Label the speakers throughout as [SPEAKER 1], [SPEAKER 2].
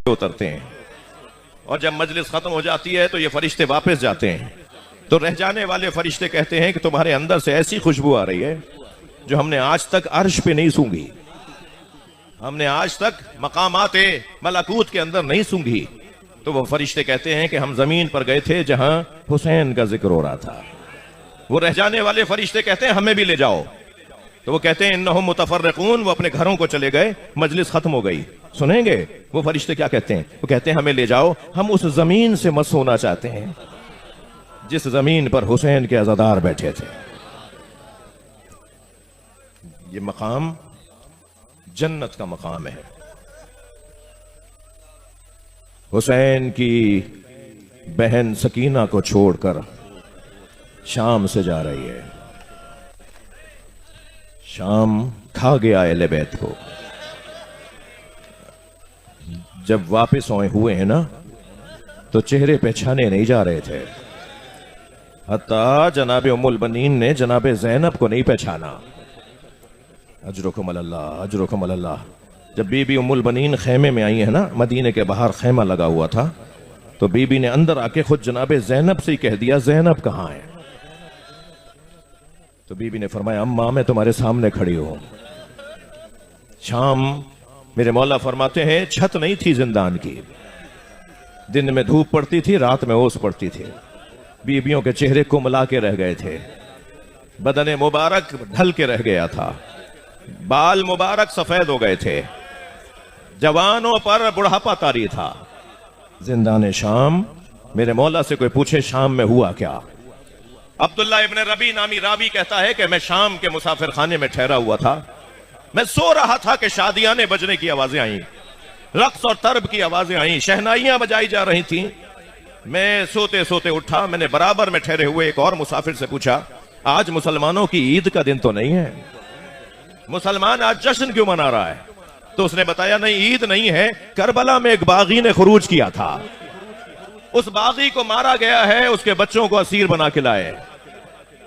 [SPEAKER 1] उतरते हैं और जब मजलिस खत्म हो जाती है तो ये फरिश्ते वापस जाते हैं। तो रह जाने वाले फरिश्ते कहते हैं कि तुम्हारे अंदर से ऐसी खुशबू आ रही है जो हमने आज तक अर्श पे नहीं सूंघी, हमने आज तक मकामाते मलाकूत के अंदर नहीं सूंघी। तो वो फरिश्ते कहते हैं कि हम जमीन पर गए थे जहां हुसैन का जिक्र हो रहा था। वो रह जाने वाले फरिश्ते कहते हैं हमें भी ले जाओ। तो वो कहते हैं इन्नहुम मुतफर्रिकून, वो अपने घरों को चले गए, मजलिस खत्म हो गई। सुनेंगे वो फरिश्ते क्या कहते हैं? वो कहते हैं हमें ले जाओ, हम उस जमीन से मस होना चाहते हैं जिस जमीन पर हुसैन के अज़ादार बैठे थे। ये मकाम जन्नत का मकाम है। हुसैन की बहन सकीना को छोड़कर शाम से जा रही है। शाम खा गया अहले बैत को। जब वापस हुए हैं ना तो चेहरे पहचाने नहीं जा रहे थे। हत्ता जनाबे उम्मुल बनीन ने जनाबे ज़ैनब को नहीं पहचाना। अजरुकुम अल्लाह, अजरुकुम अल्लाह। जब बीबी उम्मुल बनीन खेमे में आई है ना, मदीने के बाहर खेमा लगा हुआ था, तो बीबी ने अंदर आके खुद जनाबे ज़ैनब से ही कह दिया ज़ैनब कहाँ है? तो बीबी ने फरमाया अम्मा मैं तुम्हारे सामने खड़ी हूं। शाम मेरे मौला फरमाते हैं छत नहीं थी जिंदान की, दिन में धूप पड़ती थी, रात में ओस पड़ती थी। बीबियों के चेहरे कुमला के रह गए थे, बदन मुबारक ढल के रह गया था, बाल मुबारक सफेद हो गए थे, जवानों पर बुढ़ापा तारी था। जिंदान शाम, मेरे मौला से कोई पूछे शाम में हुआ क्या? अब्दुल्ला इब्न रबी नामी रावी कहता है कि मैं शाम के मुसाफिर खाने में ठहरा हुआ था। मैं सो रहा था कि शादियाने बजने की आवाजें आई, रक्स और तरब की आवाजें आई, शहनाइयां बजाई जा रही थीं। मैं सोते सोते उठा। मैंने बराबर में ठहरे हुए एक और मुसाफिर से पूछा आज मुसलमानों की ईद का दिन तो नहीं है, मुसलमान आज जश्न क्यों मना रहा है? तो उसने बताया नहीं ईद नहीं है, करबला में एक बागी ने खुरूज किया था, उस बागी को मारा गया है, उसके बच्चों को असीर बना के लाए।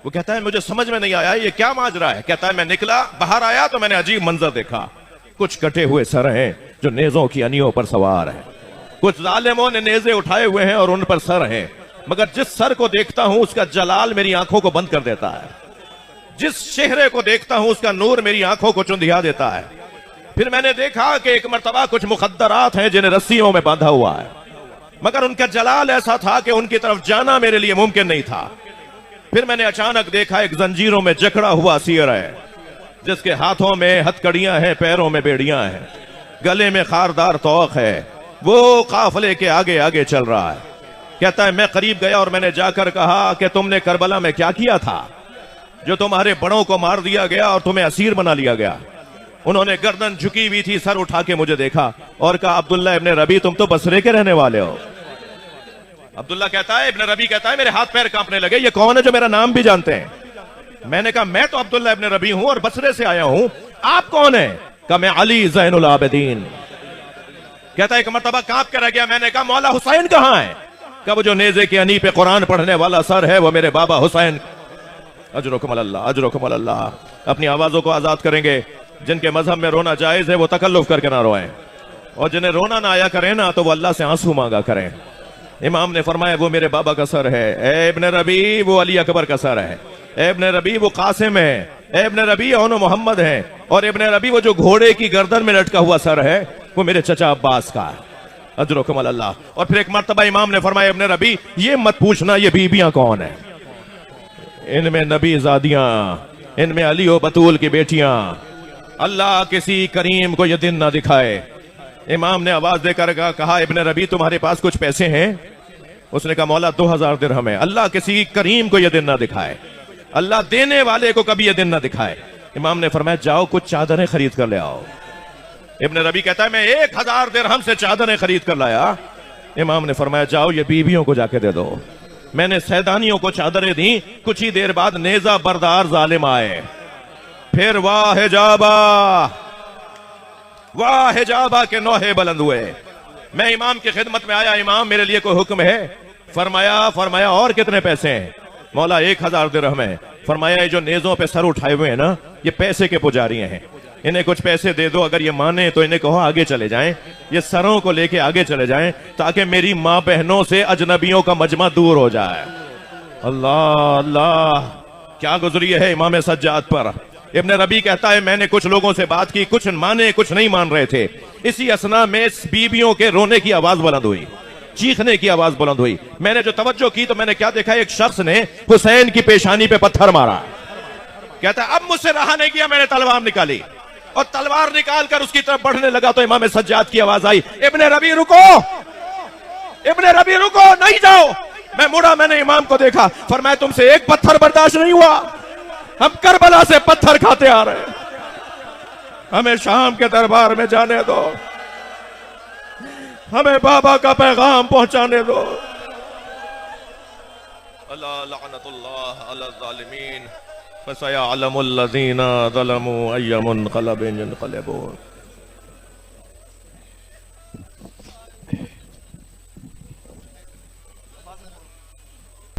[SPEAKER 1] वो कहता है मुझे समझ में नहीं आया ये क्या माजरा है। कहता है मैं निकला, बाहर आया तो मैंने अजीब मंजर देखा। कुछ कटे हुए सर हैं जो नेजों की अनियों पर सवार हैं, कुछ जालिमों ने नेजे उठाए हुए हैं और उन पर सर हैं, मगर जिस सर को देखता हूं उसका जलाल मेरी आंखों को बंद कर देता है, जिस चेहरे को देखता हूं उसका नूर मेरी आंखों को चुंधिया देता है। फिर मैंने देखा कि एक मर्तबा कुछ मुखद्दरात हैं जिन्हें रस्सियों में बांधा हुआ है, मगर उनका जलाल ऐसा था कि उनकी तरफ जाना मेरे लिए मुमकिन नहीं था। फिर मैंने अचानक देखा एक जंजीरों में जकड़ा हुआ असीर है, जिसके हाथों में हथकड़ियां हैं, पैरों में बेड़ियां हैं, गले में खारदार तौक है। वो काफले के आगे आगे चल रहा है। कहता है मैं करीब गया और मैंने जाकर कहा कि तुमने करबला में क्या किया था जो तुम्हारे बड़ों को मार दिया गया और तुम्हें असीर बना लिया गया? उन्होंने गर्दन झुकी हुई थी, सर उठा के मुझे देखा और कहा अब्दुल्ला इब्न रबी तुम तो बसरे के रहने वाले हो। अब्दुल्ला कहता है, इब्न रबी कहता है मेरे हाथ पैर कांपने लगे, ये कौन है जो मेरा नाम भी जानते हैं? मैंने कहा मैं तो अब्दुल्ला इब्न रबी हूं और बसरे से आया हूं, आप कौन है? कहा मैं अली ज़ैनुल आबिदीन। कहता है एक मर्तबा कांप के रह गया। मैंने कहा मौला हुसैन कहां है? कहा वो जो नेजे की अनी पे कुरान पढ़ने वाला सर है वो मेरे बाबा हुसैन। अजरुकुम अल्लाह, अजरुकुम अल्लाह। अपनी आवाजों को आजाद करेंगे। जिनके मजहब में रोना जायज है वो तकल्लुफ करके ना रोएं, और जिन्हें रोना ना आया करें ना तो वो अल्लाह से आंसू मांगा करें। इमाम ने फरमाया वो मेरे बाबा का सर है, ए इब्न रबी वो अली अकबर का सर है, ए इब्न रबी वो कासिम है, ए इब्न रबी ओनो मोहम्मद है, और इब्न रबी वो जो घोड़े की गर्दन में लटका हुआ सर है वो मेरे चचा अब्बास का है। अजरुकुम अल्लाह। और फिर एक मर्तबा इमाम ने फरमाया इब्न रबी ये मत पूछना ये बीबियां कौन है, इनमें नबी ज़ादियां, इनमें अली और बतूल की बेटियां। अल्लाह किसी करीम को यह दिन ना दिखाए। इमाम ने आवाज देकर कहा इब्न रबी तुम्हारे पास कुछ पैसे हैं? उसने कहा मौला 2000 दिरहम है। अल्लाह किसी करीम को यह दिन ना दिखाए, अल्लाह देने वाले को कभी यह दिन ना दिखाए। इमाम ने फरमाया जाओ कुछ चादरें खरीद कर ले आओ। इब्न रबी कहता है मैं 1000 दिरहम से चादरें खरीद कर लाया। इमाम ने फरमाया जाओ ये बीवियों को जाके दे दो। मैंने सैदानियों को चादरें दी। कुछ ही देर बाद नेजा बरदार जालिम आए। फिर वाह जाबा के नौहे बुलंद हुए। मैं इमाम की खिदमत में आया, इमाम मेरे लिए कोई हुक्म है? फरमाया और कितने पैसे हैं? मौला 1000 दिरहम है। फरमाया ये जो नेजों पे सर उठाए हुए हैं ना ये पैसे के पुजारी हैं, इन्हें कुछ पैसे दे दो, अगर ये माने तो इन्हें कहो आगे चले जाएं, ये सरों को लेके आगे चले जाएं, ताकि मेरी माँ बहनों से अजनबियों का मजमा दूर हो जाए। अल्लाह अल्लाह, क्या गुजरी है इमाम सज्जाद पर। इब्न रबी कहता है मैंने कुछ लोगों से बात की, कुछ माने कुछ नहीं मान रहे थे। इसी असना में बीवियों के रोने की आवाज बुलंद हुई, चीखने की आवाज बुलंद हुई। मैंने जो तवज्जो की तो मैंने क्या देखा, एक शख्स ने हुसैन की पेशानी पे पत्थर मारा। कहता है अब मुझसे रहा नहीं गया, मैंने तलवार निकाली और तलवार निकाल कर उसकी तरफ बढ़ने लगा तो इमाम सज्जाद की आवाज आई, इब्न रबी रुको, इब्न रबी रुको, नहीं जाओ। मैं मुड़ा, मैंने इमाम को देखा, फरमाया तुमसे एक पत्थर बर्दाश्त नहीं हुआ, हम करबला से पत्थर खाते आ रहे हैं, हमें शाम के दरबार में जाने दो, हमें बाबा का पैगाम पहुंचाने दो। अल्लाह लअनतुल्लाह अला ज़ालिमीन, फसयअलमुल लज़ीना ज़लमू अय्युमुन क़लबिन यनक़लिबून।